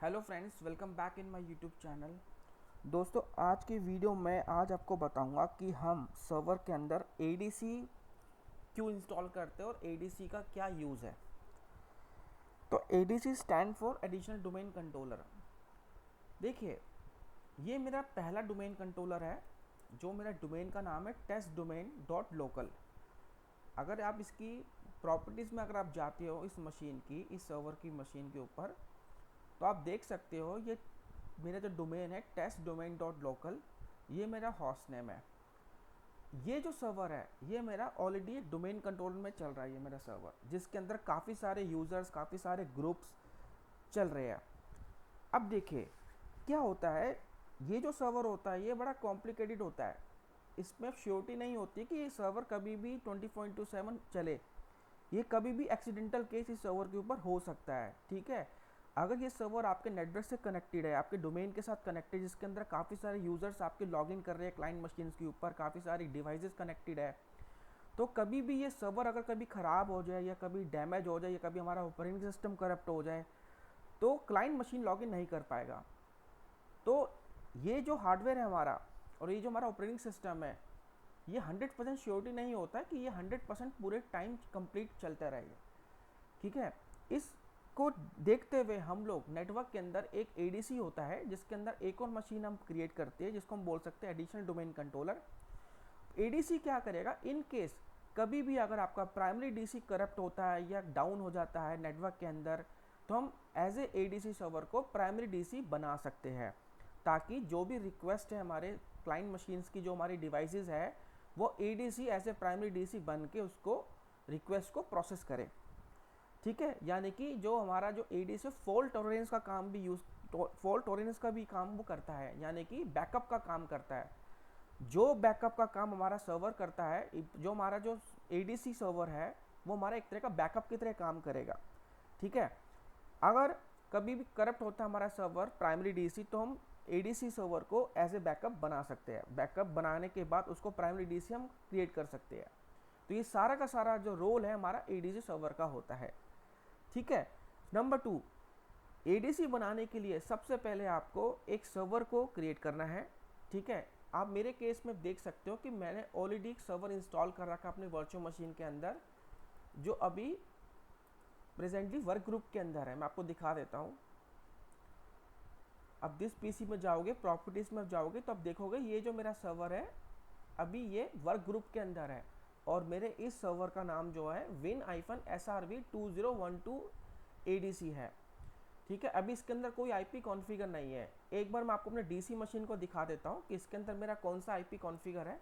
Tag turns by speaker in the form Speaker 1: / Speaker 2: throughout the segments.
Speaker 1: Hello friends, welcome back in my YouTube channel. दोस्तों, आज की वीडियो में आज आपको बताऊंगा कि हम सर्वर के अंदर एडीसी क्यों इंस्टॉल करते हैं और एडीसी का क्या यूज़ है। तो ADC stand for additional domain controller. देखिए, ये मेरा पहला डोमेन कंट्रोलर है। जो मेरा डोमेन का नाम है टेस्ट डोमेन डॉट लोकल। अगर आप इसकी प्रॉपर्टीज़ में अगर आप जाते हो इस मशीन की, इस सर्वर की मशीन के ऊपर, तो आप देख सकते हो ये मेरा जो डोमेन है टेस्ट डोमेन डॉट लोकल, ये मेरा हॉस्ट नेम है। ये जो सर्वर है ये मेरा ऑलरेडी डोमेन कंट्रोल में चल रहा है। ये मेरा सर्वर जिसके अंदर काफ़ी सारे यूज़र्स, काफ़ी सारे ग्रुप्स चल रहे हैं। अब देखिए क्या होता है, ये जो सर्वर होता है ये बड़ा कॉम्प्लिकेटेड होता है। इसमें श्योरिटी नहीं होती कि ये सर्वर कभी भी 24/7 चले। ये कभी भी एक्सीडेंटल केस इस सर्वर के ऊपर हो सकता है। ठीक है, अगर ये सर्वर आपके नेटवर्क से कनेक्टेड है, आपके डोमेन के साथ कनेक्टेड, जिसके अंदर काफ़ी सारे यूज़र्स आपके लॉगिन कर रहे हैं क्लाइंट मशीन्स के ऊपर, काफ़ी सारी डिवाइसेस कनेक्टेड है, तो कभी भी ये सर्वर अगर कभी ख़राब हो जाए या कभी डैमेज हो जाए या कभी हमारा ऑपरेटिंग सिस्टम करप्ट हो जाए तो क्लाइंट मशीन लॉगिन नहीं कर पाएगा। तो ये जो हार्डवेयर है हमारा और ये जो हमारा ऑपरेटिंग सिस्टम है, ये 100% श्योरिटी नहीं होता है कि ये 100% पूरे टाइम कंप्लीट चलता रहेगा। ठीक है, इसको देखते हुए हम लोग नेटवर्क के अंदर एक एडीसी होता है जिसके अंदर एक और मशीन हम क्रिएट करते हैं जिसको हम बोल सकते हैं एडिशनल डोमेन कंट्रोलर। एडीसी क्या करेगा, इन केस कभी भी अगर आपका प्राइमरी डीसी करप्ट होता है या डाउन हो जाता है नेटवर्क के अंदर, तो हम एज ए एडीसी सर्वर को प्राइमरी डीसी बना सकते हैं, ताकि जो भी रिक्वेस्ट है हमारे क्लाइंट मशीन्स की, जो हमारी डिवाइसेस है, वो ADC as a primary DC बन के उसको रिक्वेस्ट को प्रोसेस करे। ठीक है, यानी कि जो हमारा जो एडीसी फॉल्ट टॉलरेंस का काम भी फॉल्ट टॉलरेंस का भी काम वो करता है, यानी कि बैकअप का काम करता है। जो बैकअप का काम हमारा सर्वर करता है, जो हमारा जो एडीसी सर्वर है वो हमारा एक तरह का बैकअप की तरह काम करेगा। ठीक है, अगर कभी भी करप्ट होता है हमारा सर्वर प्राइमरी डीसी, तो हम एडीसी सर्वर को एज ए बैकअप बना सकते हैं। बैकअप बनाने के बाद उसको प्राइमरी डीसी हम क्रिएट कर सकते हैं। तो ये सारा का सारा जो रोल है हमारा एडीसी सर्वर का होता है। ठीक है, नंबर 2, एडीसी बनाने के लिए सबसे पहले आपको एक सर्वर को क्रिएट करना है। ठीक है, आप मेरे केस में देख सकते हो कि मैंने ऑलरेडी एक सर्वर इंस्टॉल कर रखा अपने वर्चुअल मशीन के अंदर, जो अभी प्रेजेंटली वर्क ग्रुप के अंदर है। मैं आपको दिखा देता हूँ। अब दिस पीसी में जाओगे, प्रॉपर्टीज़ में जाओगे, तो अब देखोगे ये जो मेरा सर्वर है अभी ये वर्क ग्रुप के अंदर है, और मेरे इस सर्वर का नाम जो है win-srv2012 एडीसी है। ठीक है, अभी इसके अंदर कोई आईपी कॉन्फ़िगर नहीं है। एक बार मैं आपको अपने डीसी मशीन को दिखा देता हूँ कि इसके अंदर मेरा कौन सा आईपी कॉन्फ़िगर है।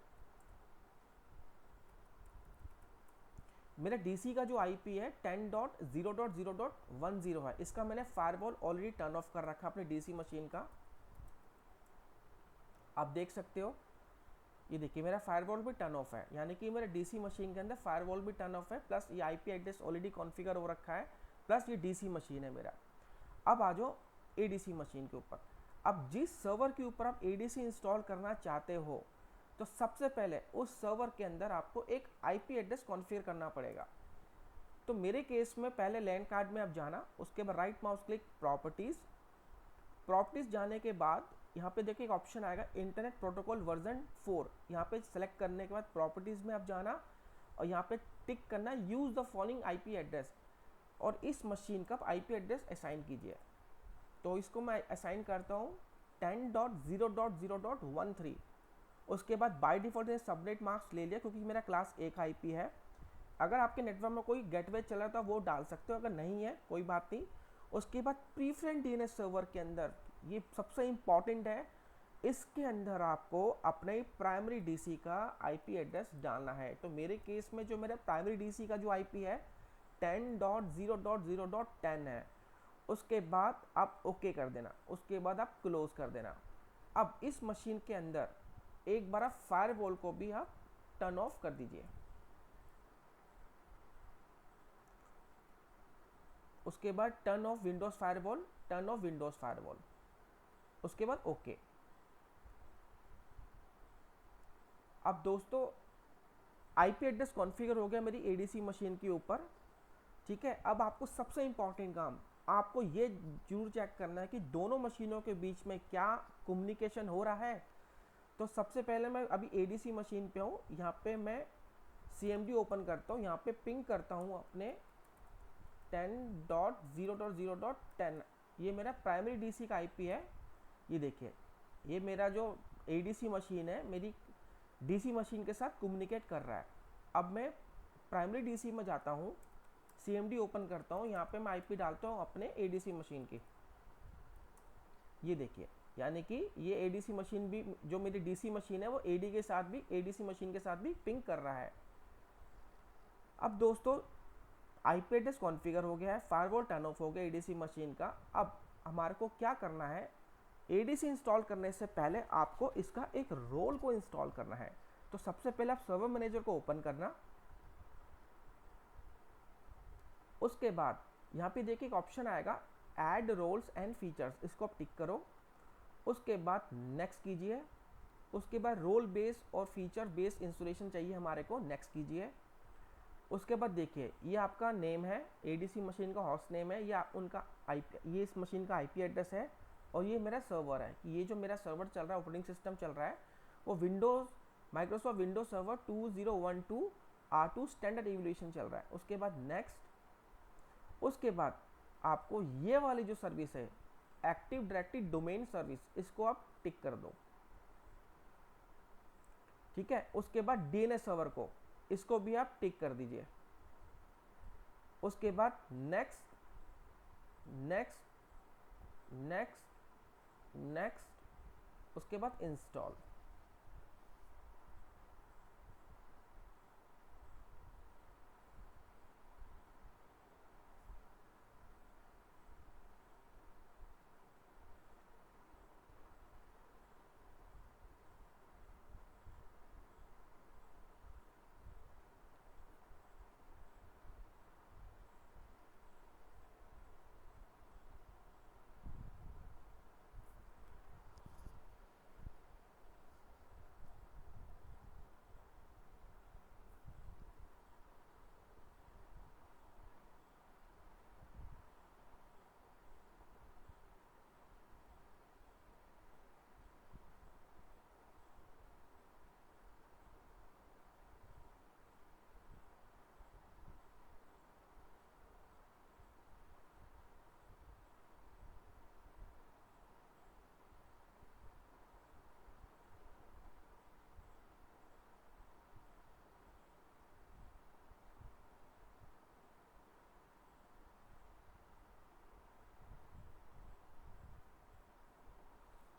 Speaker 1: मेरा डीसी का जो आईपी है 10.0.0.10 है। इसका मैंने फायरवॉल ऑलरेडी टर्न ऑफ कर रखा अपनी डीसी मशीन का। आप देख सकते हो, ये देखिए मेरा फायरवॉल भी टर्न ऑफ है, यानी कि मेरे डीसी मशीन के अंदर फायरवॉल भी टर्न ऑफ है, प्लस ये आईपी एड्रेस ऑलरेडी कॉन्फ़िगर हो रखा है, प्लस ये डीसी मशीन है मेरा। अब आ जाओ एडीसी मशीन के ऊपर। अब जिस सर्वर के ऊपर आप एडीसी इंस्टॉल करना चाहते हो, तो सबसे पहले उस सर्वर के अंदर आपको एक आईपी एड्रेस कॉन्फ़िगर करना पड़ेगा। तो मेरे केस में पहले लैंड कार्ड में आप जाना, उसके बाद right mouse click properties. Properties जाने के बाद यहाँ पे देखिए एक ऑप्शन आएगा इंटरनेट प्रोटोकॉल वर्जन 4। यहाँ पे सेलेक्ट करने के बाद प्रॉपर्टीज़ में आप जाना और यहाँ पे टिक करना use the following IP address, और इस मशीन का आईपी एड्रेस असाइन कीजिए। तो इसको मैं असाइन करता हूँ 10.0.0.13। उसके बाद बाय डिफ़ॉल्ट ने सबनेट मार्क्स ले लिया क्योंकि मेरा क्लास A का आईपी है। अगर आपके नेटवर्क में कोई गेटवे चला तो वो डाल सकते हो, अगर नहीं है कोई बात नहीं। उसके बाद प्रीफरेंट डीएनएस सर्वर के अंदर, ये सबसे इम्पॉर्टेंट है, इसके अंदर आपको अपने प्राइमरी डीसी का आईपी एड्रेस डालना है। तो मेरे केस में जो मेरा प्राइमरी डीसी का जो आईपी है 10.0.0.10 है। उसके बाद आप ओके कर देना, उसके बाद आप क्लोज कर देना। अब इस मशीन के अंदर एक बार आप फायरवॉल को भी आप टर्न ऑफ कर दीजिए। उसके बाद turn off Windows firewall, turn off Windows firewall, उसके बाद ओके। अब दोस्तों आईपी एड्रेस कॉन्फ़िगर हो गया मेरी एडीसी मशीन के ऊपर। ठीक है, अब आपको सबसे इंपॉर्टेंट काम, आपको ये जरूर चेक करना है कि दोनों मशीनों के बीच में क्या कम्युनिकेशन हो रहा है। तो सबसे पहले मैं अभी एडीसी मशीन पे हूँ, यहाँ पे मैं CMD ओपन करता हूँ, यहाँ पे पिंग करता हूँ अपने 10.0.0.10, ये मेरा प्राइमरी डीसी का आईपी है। ये देखिए, ये मेरा जो एडीसी मशीन है मेरी डीसी मशीन के साथ कम्युनिकेट कर रहा है। अब मैं प्राइमरी डीसी में जाता हूँ, CMD ओपन करता हूँ, यहाँ पे मैं आईपी डालता हूँ अपने एडीसी मशीन की। ये देखिए, यानी कि ये एडीसी मशीन भी, जो मेरी डीसी मशीन है वो एडी के साथ भी, एडीसी मशीन के साथ भी पिंग कर रहा है। अब दोस्तों आईपी एड्रेस कॉन्फ़िगर हो गया है, फायरवॉल टर्न ऑफ हो गया एडीसी मशीन का। अब हमारे को क्या करना है, एडीसी इंस्टॉल करने से पहले आपको इसका एक रोल को इंस्टॉल करना है। तो सबसे पहले आप सर्वर मैनेजर को ओपन करना, उसके बाद यहाँ पे देखिए एक ऑप्शन आएगा ऐड रोल्स एंड फीचर्स, इसको आप टिक करो। उसके बाद नेक्स्ट कीजिए। उसके बाद रोल बेस और फीचर बेस इंस्टॉलेशन चाहिए हमारे को, नेक्स्ट कीजिए। उसके बाद देखिए ये आपका नेम है, एडीसी मशीन का होस्ट नेम है, या उनका आईपी, ये इस मशीन का आईपी एड्रेस है, और ये मेरा सर्वर है। ये जो मेरा सर्वर चल रहा है, ऑपरेटिंग सिस्टम चल रहा है, वो Windows Microsoft Windows server 2012 R2 standard evolution चल रहा है। उसके बाद नेक्स्ट। उसके बाद आपको ये वाली जो सर्विस है एक्टिव डायरेक्टरी डोमेन सर्विस, इसको आप टिक कर दो, ठीक है। उसके बाद डीएनएस सर्वर को, इसको भी आप टिक कर दीजिए। उसके बाद नेक्स्ट नेक्स्ट नेक्स्ट नेक्स्ट, उसके बाद इंस्टॉल।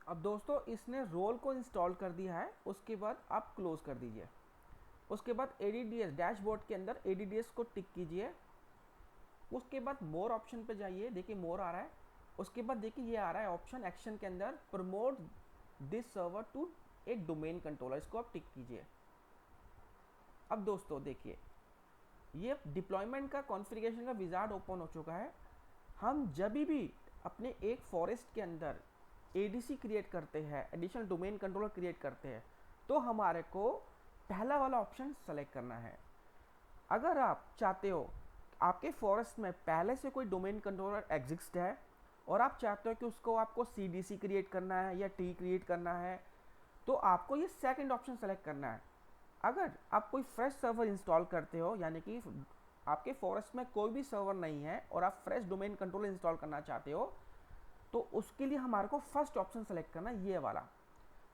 Speaker 1: अब दोस्तों इसने रोल को इंस्टॉल कर दिया है, उसके बाद आप क्लोज कर दीजिए। उसके बाद एडीडीएस डैशबोर्ड के अंदर एडीडीएस को टिक कीजिए। उसके बाद मोर ऑप्शन पे जाइए, देखिए मोर आ रहा है। उसके बाद देखिए ये आ रहा है ऑप्शन एक्शन के अंदर, प्रमोट दिस सर्वर टू एक डोमेन कंट्रोलर, इसको आप टिक कीजिए। अब दोस्तों देखिए ये डिप्लॉयमेंट का कॉन्फ़िगरेशन का विजार्ड ओपन हो चुका है। हम जब भी अपने एक फॉरेस्ट के अंदर एडीसी क्रिएट करते हैं, एडिशनल डोमेन कंट्रोलर क्रिएट करते हैं, तो हमारे को पहला वाला ऑप्शन सेलेक्ट करना है। अगर आप चाहते हो आपके फॉरेस्ट में पहले से कोई डोमेन कंट्रोलर एग्जिस्ट है और आप चाहते हो कि उसको आपको सीडीसी क्रिएट करना है या टी क्रिएट करना है, तो आपको ये सेकंड ऑप्शन सेलेक्ट करना है। अगर आप कोई फ्रेश सर्वर इंस्टॉल करते हो, यानी कि आपके फॉरेस्ट में कोई भी सर्वर नहीं है और आप फ्रेश डोमेन कंट्रोलर इंस्टॉल करना चाहते हो, तो उसके लिए हमारे को फर्स्ट ऑप्शन सेलेक्ट करना है, ये वाला।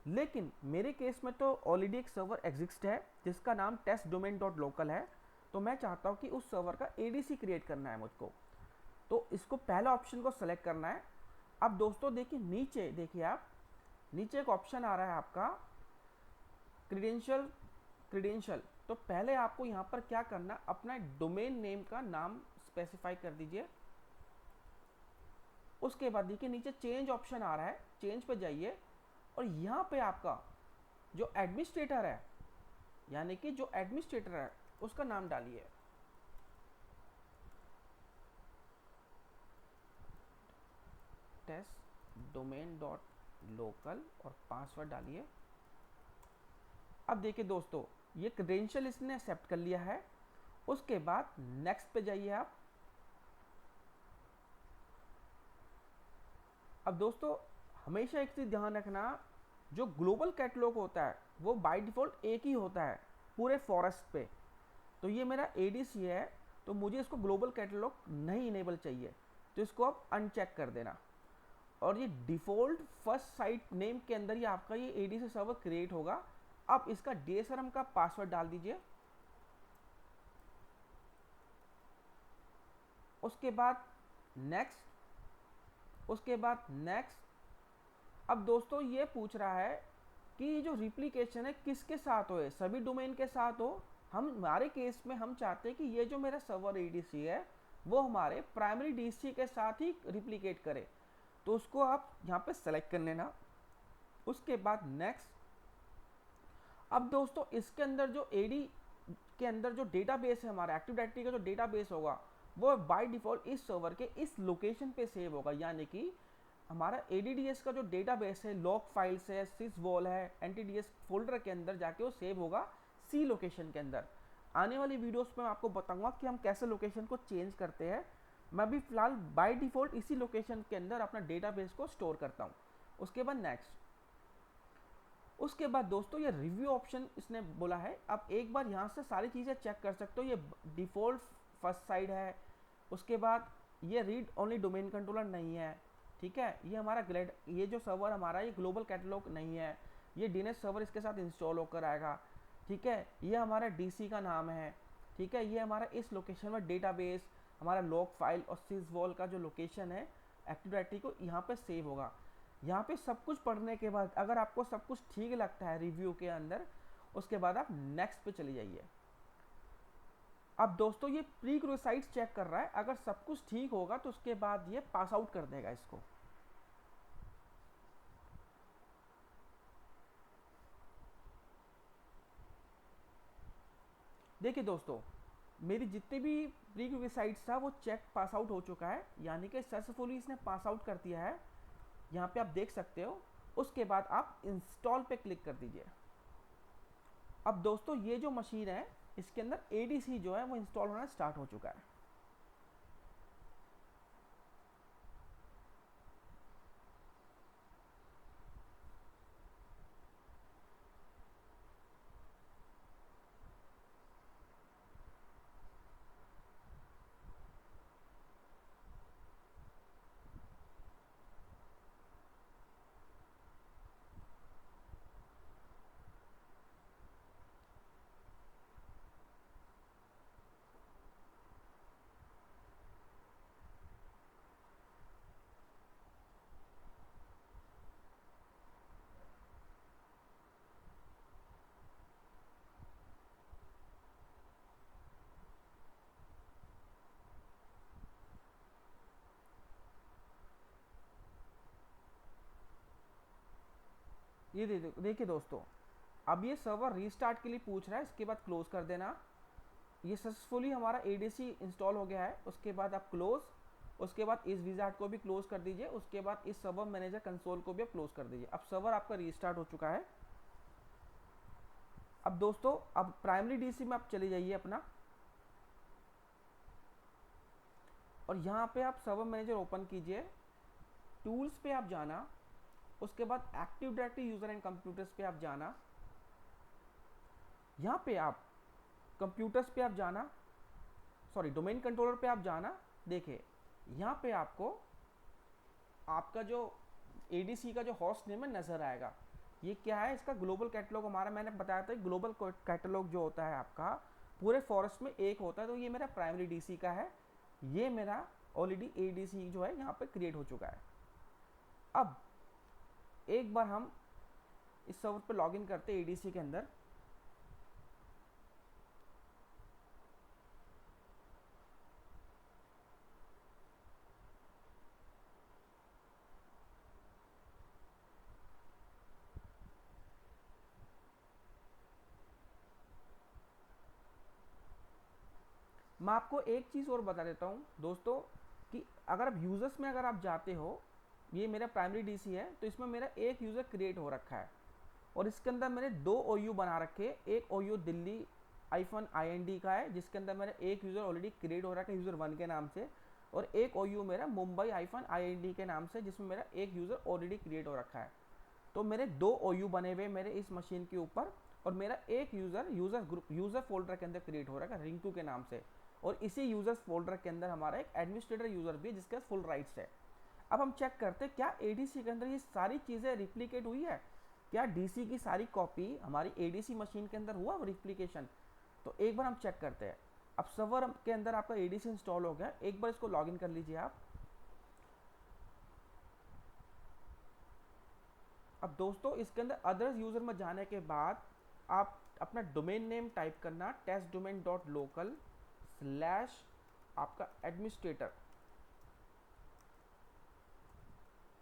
Speaker 1: लेकिन मेरे केस में तो ऑलरेडी एक सर्वर एग्जिस्ट है जिसका नाम टेस्ट डोमेन डॉट लोकल है, तो मैं चाहता हूँ कि उस सर्वर का एडीसी क्रिएट करना है मुझको, तो इसको पहला ऑप्शन को सेलेक्ट करना है। अब दोस्तों देखिए नीचे, देखिए आप नीचे एक ऑप्शन आ रहा है आपका क्रीडेंशियल। तो पहले आपको यहाँ पर क्या करना, अपना डोमेन नेम का नाम स्पेसिफाई कर दीजिए। उसके बाद देखिए नीचे चेंज ऑप्शन आ रहा है, चेंज पे जाइए और यहाँ पे आपका जो एडमिनिस्ट्रेटर है, यानी कि जो एडमिनिस्ट्रेटर है उसका नाम डालिए। टेस्ट डोमेन डॉट लोकल और पासवर्ड डालिए। अब देखिए दोस्तों ये क्रेडेंशियल इसने एक्सेप्ट कर लिया है। उसके बाद नेक्स्ट पे जाइए आप। अब दोस्तों हमेशा एक चीज़ ध्यान रखना, जो ग्लोबल कैटलॉग होता है वो बाय डिफ़ॉल्ट एक ही होता है पूरे फॉरेस्ट पे। तो ये मेरा एडीसी है, तो मुझे इसको ग्लोबल कैटलॉग नहीं इनेबल चाहिए, तो इसको आप अनचेक कर देना। और ये डिफ़ॉल्ट फर्स्ट साइट नेम के अंदर ही आपका ये एडीसी सर्वर क्रिएट होगा। अब इसका डीएसआरएम का पासवर्ड डाल दीजिए। उसके बाद नेक्स्ट, उसके बाद नेक्स्ट। अब दोस्तों ये पूछ रहा है कि जो रिप्लिकेशन है किसके साथ हो, सभी डोमेन के साथ हो। हमारे केस में हम चाहते हैं कि ये जो मेरा सर्वर एडीसी है वो हमारे प्राइमरी डीसी के साथ ही रिप्लिकेट करे, तो उसको आप यहाँ पे सेलेक्ट कर लेना। उसके बाद नेक्स्ट। अब दोस्तों इसके अंदर जो एडी के अंदर जो डेटाबेस है, हमारा एक्टिव डायरेक्टरी का जो डेटाबेस होगा वो बाय डिफ़ॉल्ट इस सर्वर के इस लोकेशन पे सेव होगा, यानी कि हमारा एडीडीएस का जो डेटाबेस है, लॉग फाइल्स है, सिसवॉल है, एनटीडीएस फोल्डर के अंदर जाके वो सेव होगा सी लोकेशन के अंदर। आने वाली वीडियोस में मैं आपको बताऊंगा कि हम कैसे लोकेशन को चेंज करते हैं। मैं भी फिलहाल बाय डिफ़ॉल्ट इसी लोकेशन के अंदर अपना डेटाबेस को स्टोर करता हूँ। उसके बाद नेक्स्ट। उसके बाद दोस्तों ये रिव्यू ऑप्शन इसने बोला है, आप एक बार यहाँ से सारी चीज़ें चेक कर सकते हो। ये डिफ़ॉल्ट फर्स्ट साइड है। उसके बाद ये रीड ओनली डोमेन कंट्रोलर नहीं है, ठीक है। ये हमारा ग्लेड, ये जो सर्वर हमारा ये ग्लोबल कैटलॉग नहीं है, ये डीएनएस सर्वर इसके साथ इंस्टॉल होकर आएगा, ठीक है। ये हमारा डीसी का नाम है, ठीक है। ये हमारा इस लोकेशन में डेटाबेस, हमारा लॉग फाइल और सिसवॉल का जो लोकेशन है एक्टिव डायरेक्टरी को यहाँ पे सेव होगा। यहाँ पे सब कुछ पढ़ने के बाद अगर आपको सब कुछ ठीक लगता है रिव्यू के अंदर, उसके बाद आप नेक्स्ट पे चले जाइए। अब दोस्तों ये प्री साइट्स चेक कर रहा है, अगर सब कुछ ठीक होगा तो उसके बाद ये पास आउट कर देगा इसको। देखिए दोस्तों, मेरी जितने भी प्री साइट्स था वो चेक पास आउट हो चुका है, यानी कि सक्सेसफुली इसने पास आउट कर दिया है। यहाँ पे आप देख सकते हो। उसके बाद आप इंस्टॉल पे क्लिक कर दीजिए। अब दोस्तों ये जो मशीन है इसके अंदर एडीसी जो है वो इंस्टॉल होना स्टार्ट हो चुका है। ये देखिए दोस्तों, अब ये सर्वर रीस्टार्ट के लिए पूछ रहा है, इसके बाद क्लोज कर देना। ये सक्सेसफुली हमारा एडीसी इंस्टॉल हो गया है। उसके बाद आप क्लोज, उसके बाद इस विजार्ड को भी क्लोज कर दीजिए। उसके बाद इस सर्वर मैनेजर कंसोल को भी आप क्लोज कर दीजिए। अब सर्वर आपका रीस्टार्ट हो चुका है। अब दोस्तों अब प्राइमरी डीसी में आप चले जाइए अपना, और यहाँ पे आप सर्वर मैनेजर ओपन कीजिए। टूल्स पे आप जाना, उसके बाद active directory user and computers पे आप जाना। यहाँ पे आप कंप्यूटर्स पे आप जाना, सॉरी डोमेन कंट्रोलर पे आप जाना। देखिए यहाँ पे आपको आपका जो एडीसी का जो होस्ट नेम है नज़र आएगा। ये क्या है, इसका ग्लोबल कैटलॉग हमारा, मैंने बताया था ग्लोबल कैटलॉग जो होता है आपका पूरे फॉरेस्ट में एक होता है, तो ये मेरा प्राइमरी डीसी का है। ये मेरा ऑलरेडी एडीसी जो है यहाँ पे क्रिएट हो चुका है। अब एक बार हम इस सर्वर पे लॉगिन करते हैं एडीसी के अंदर। मैं आपको एक चीज़ और बता देता हूँ दोस्तों, कि अगर आप यूज़र्स में अगर आप जाते हो, ये मेरा प्राइमरी डीसी है, तो इसमें मेरा एक यूज़र क्रिएट हो रखा है और इसके अंदर मैंने 2 ओयू बना रखे। एक ओयू दिल्ली -IND का है, जिसके अंदर मेरा एक यूज़र ऑलरेडी क्रिएट हो रखा है यूज़र 1 के नाम से। और एक OU मेरा mumbai-ind के नाम से, जिसमें मेरा एक यूज़र ऑलरेडी क्रिएट हो रखा है। तो मेरे 2 OU बने हुए मेरे इस मशीन के ऊपर, और मेरा एक यूज़र ग्रुप यूज़र फोल्डर के अंदर क्रिएट हो रहा है रिंकू के नाम से, और इसी यूज़र्स फोल्डर के अंदर हमारा एक एडमिनिस्ट्रेटर यूज़र भी है जिसके फुल राइट्स है। अब हम चेक करते हैं क्या ADC के अंदर ये सारी चीज़ें रिप्लिकेट हुई है, क्या DC की सारी कॉपी हमारी ADC मशीन के अंदर हुआ रिप्लिकेशन। तो एक बार हम चेक करते हैं। अब सर्वर के अंदर आपका ADC इंस्टॉल हो गया, एक बार इसको लॉगिन कर लीजिए आप। अब दोस्तों इसके अंदर अदर्स यूज़र में जाने के बाद आप अपना डोमेन नेम टाइप करना testdomain.local स्लैश आपका एडमिनिस्ट्रेटर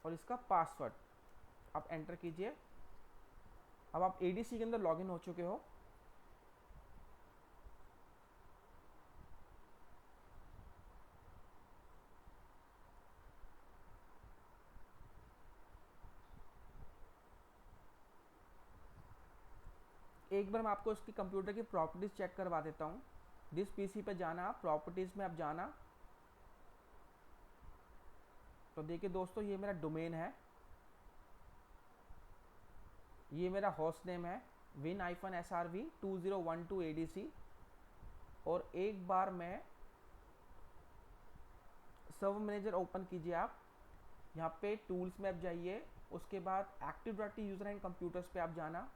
Speaker 1: और इसका पासवर्ड आप एंटर कीजिए। अब आप ADC के अंदर लॉगिन हो चुके हो। एक बार मैं आपको इसकी कंप्यूटर की प्रॉपर्टीज़ चेक करवा देता हूँ। जिस PC पे जाना, प्रॉपर्टीज़ में आप जाना, तो देखिए दोस्तों ये मेरा डोमेन है, ये मेरा होस्ट नेम है win-srv2012 ADC। और एक बार मैं सर्वर मैनेजर ओपन कीजिए आप, यहाँ पे टूल्स में आप जाइए, उसके बाद active directory user and computers पे आप जाना।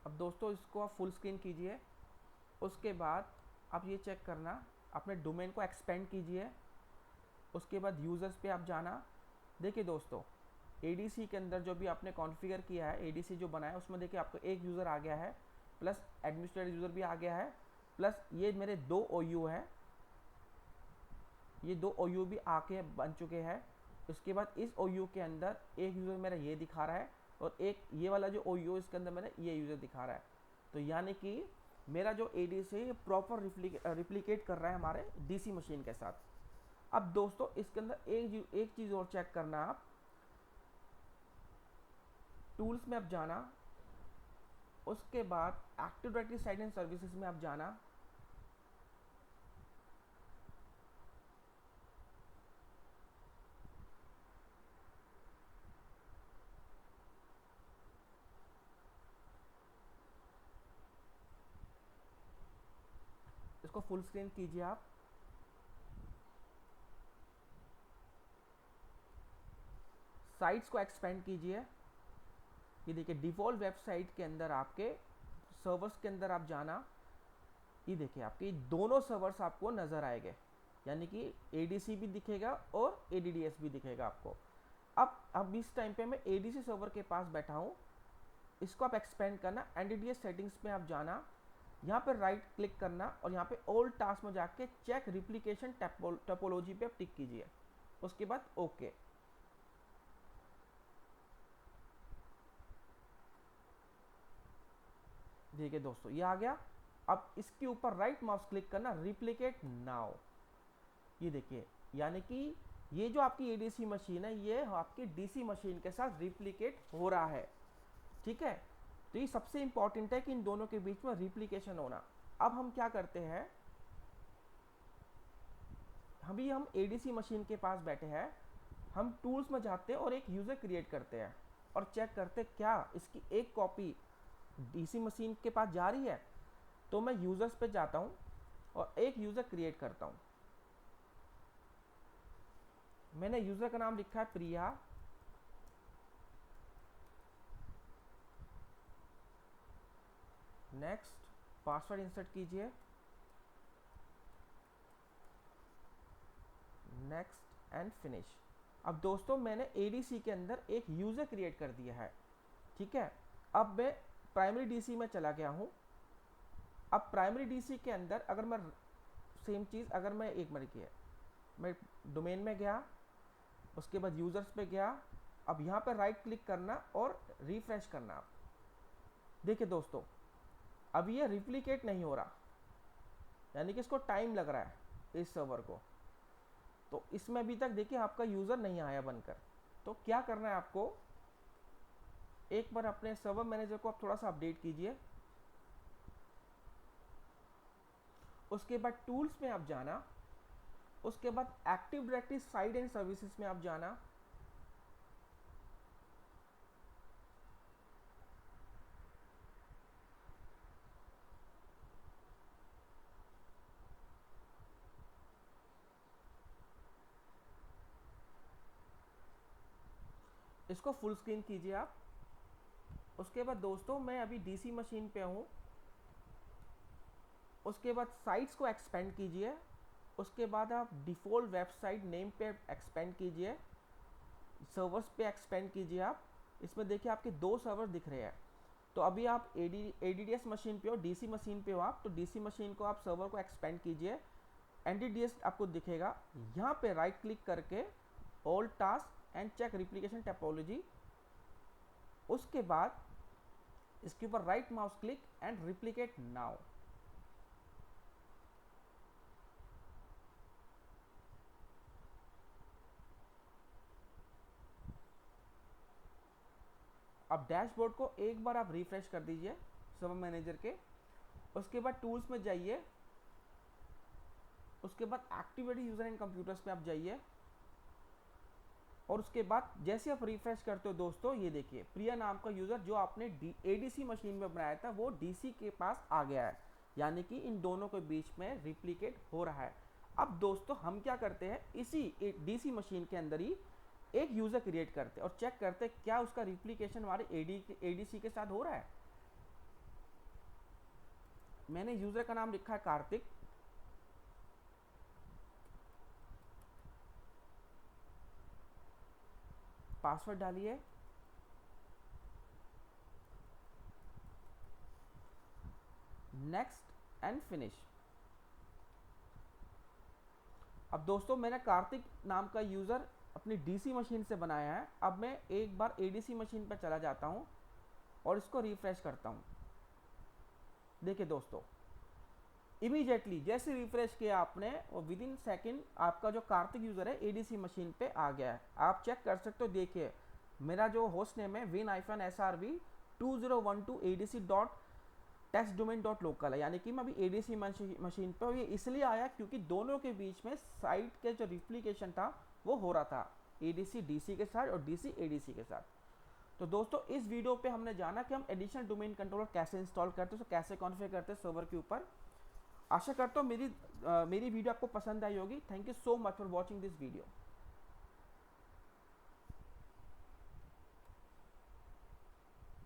Speaker 1: अब दोस्तों इसको आप फुल स्क्रीन कीजिए। उसके बाद आप ये चेक करना, अपने डोमेन को एक्सपेंड कीजिए। उसके बाद यूज़र्स पे आप जाना। देखिए दोस्तों ADC के अंदर जो भी आपने कॉन्फ़िगर किया है, ADC जो बनाया है, उसमें देखिए आपको एक यूज़र आ गया है, प्लस एडमिनिस्ट्रेटर यूज़र भी आ गया है, प्लस ये मेरे 2 OU है, ये 2 OU भी आके बन चुके हैं। उसके बाद इस OU के अंदर एक यूज़र मेरा ये दिखा रहा है, और एक ये वाला जो OU इसके अंदर मेरा ये यूज़र दिखा रहा है। तो यानी कि मेरा जो ADC प्रॉपर रिप्लिकेट कर रहा है हमारे DC मशीन के साथ। अब दोस्तों इसके अंदर एक चीज़ और चेक करना, आप टूल्स में आप जाना, उसके बाद active directory site and services में आप जाना। इसको फुल स्क्रीन कीजिए आप। साइट्स को एक्सपेंड कीजिए। ये देखिए डिफ़ॉल्ट वेबसाइट के अंदर आपके सर्वर्स के अंदर आप जाना, ये देखिए आपके दोनों सर्वर्स आपको नज़र आएंगे, यानी कि ADC भी दिखेगा और ADDS भी दिखेगा आपको। अब इस टाइम पे मैं ADC सर्वर के पास बैठा हूँ। इसको आप एक्सपेंड करना, NDDS सेटिंग्स में आप जाना, यहाँ पर राइट क्लिक करना, और यहाँ पे ऑल टास्क में जाके चेक रिप्लिकेशन टोपोलॉजी पे आप टिक कीजिए। उसके बाद ओके। देखिए दोस्तों ये आ गया। अब इसके ऊपर राइट माउस क्लिक करना, रिप्लिकेट नाउ। ये देखिए, यानी कि ये जो आपकी ADC मशीन है ये आपकी DC मशीन के साथ रिप्लिकेट हो रहा है। ठीक है, तो ये सबसे इंपॉर्टेंट है कि इन दोनों के बीच में रिप्लिकेशन होना। अब हम क्या करते हैं, हम ADC मशीन के पास बैठे हैं, हम टूल्स में जाते हैं और एक यूज़र क्रिएट करते हैं और चेक करते हैं क्या इसकी एक कॉपी DC मशीन के पास जा रही है। तो मैं यूज़र्स पे जाता हूँ और एक यूज़र क्रिएट करता हूँ। मैंने यूज़र का नाम लिखा है प्रिया। नेक्स्ट, पासवर्ड इंसर्ट कीजिए। Next and finish. अब दोस्तों मैंने ADC के अंदर एक यूज़र क्रिएट कर दिया है। ठीक है, अब मैं प्राइमरी DC में चला गया हूँ। अब प्राइमरी DC के अंदर अगर मैं सेम चीज़, अगर मैं एक मिनट की है, मैं डोमेन में गया, उसके बाद यूज़र्स पे गया। अब यहाँ पर राइट क्लिक करना और रिफ्रेश करना। देखिए दोस्तों अब ये रिप्लिकेट नहीं हो रहा, यानी कि इसको टाइम लग रहा है इस सर्वर को। तो इसमें अभी तक देखिए आपका यूज़र नहीं आया बनकर। तो क्या करना है आपको, एक बार अपने सर्वर मैनेजर को आप थोड़ा सा अपडेट कीजिए। उसके बाद टूल्स में आप जाना, उसके बाद active directory site and services में आप जाना, इसको फुल स्क्रीन कीजिए आप। उसके बाद दोस्तों मैं अभी डीसी मशीन पे हूँ। उसके बाद साइट्स को एक्सपेंड कीजिए। उसके बाद आप डिफ़ॉल्ट वेबसाइट नेम पे एक्सपेंड कीजिए, सर्वर्स पे एक्सपेंड कीजिए आप। इसमें देखिए आपके 2 सर्वर दिख रहे हैं। तो अभी आप एडीडीएस मशीन पे हो, डीसी मशीन पे हो आप, तो डीसी मशीन को आप सर्वर को एक्सपेंड कीजिए। एनडीडीएस आपको दिखेगा, यहाँ पे राइट क्लिक करके all task and check replication topology. उसके बाद इसके ऊपर right mouse click and replicate now. अब डैशबोर्ड को एक बार आप रिफ्रेश कर दीजिए सर्वर मैनेजर के। उसके बाद टूल्स में जाइए, उसके बाद एक्टिविटी यूजर एंड कंप्यूटर्स पे आप जाइए, और उसके बाद जैसे आप रिफ्रेश करते हो दोस्तों, ये देखिए प्रिया नाम का यूजर जो आपने एडीसी मशीन में बनाया था वो डीसी के पास आ गया है, यानी कि इन दोनों के बीच में रिप्लिकेट हो रहा है। अब दोस्तों हम क्या करते हैं, इसी डीसी मशीन के अंदर ही एक यूजर क्रिएट करते हैं और चेक करते हैं क्या उसका रिप्लिकेशन हमारे एडीसी के साथ हो रहा है। मैंने यूजर का नाम लिखा है कार्तिक। पासवर्ड डालिए, नेक्स्ट एंड फिनिश। अब दोस्तों मैंने कार्तिक नाम का यूज़र अपनी डीसी मशीन से बनाया है। अब मैं एक बार एडीसी मशीन पर चला जाता हूँ और इसको रिफ्रेश करता हूँ। देखिए दोस्तों, इमीडिएटली जैसे रिफ्रेश किया आपने, और विद इन सेकेंड आपका जो कार्तिक यूज़र है एडीसी मशीन पे आ गया है। आप चेक कर सकते हो, देखिए मेरा जो होस्ट नेम है win-srv2012adc.testdomain.local है, यानी कि मैं अभी एडीसी मशीन पे हूँ। ये इसलिए आया क्योंकि दोनों के बीच में साइट के जो रिप्लिकेशन था वो हो रहा था, एडीसी डीसी के साथ और डीसी एडीसी के साथ। तो दोस्तों इस वीडियो पे हमने जाना कि हम एडिशनल डोमेन कंट्रोलर कैसे इंस्टॉल करते हैं, तो कैसे कॉन्फ़िगर करते हैं सर्वर के ऊपर। आशा करता हूँ मेरी वीडियो आपको पसंद आई होगी। Thank you so much for watching this video.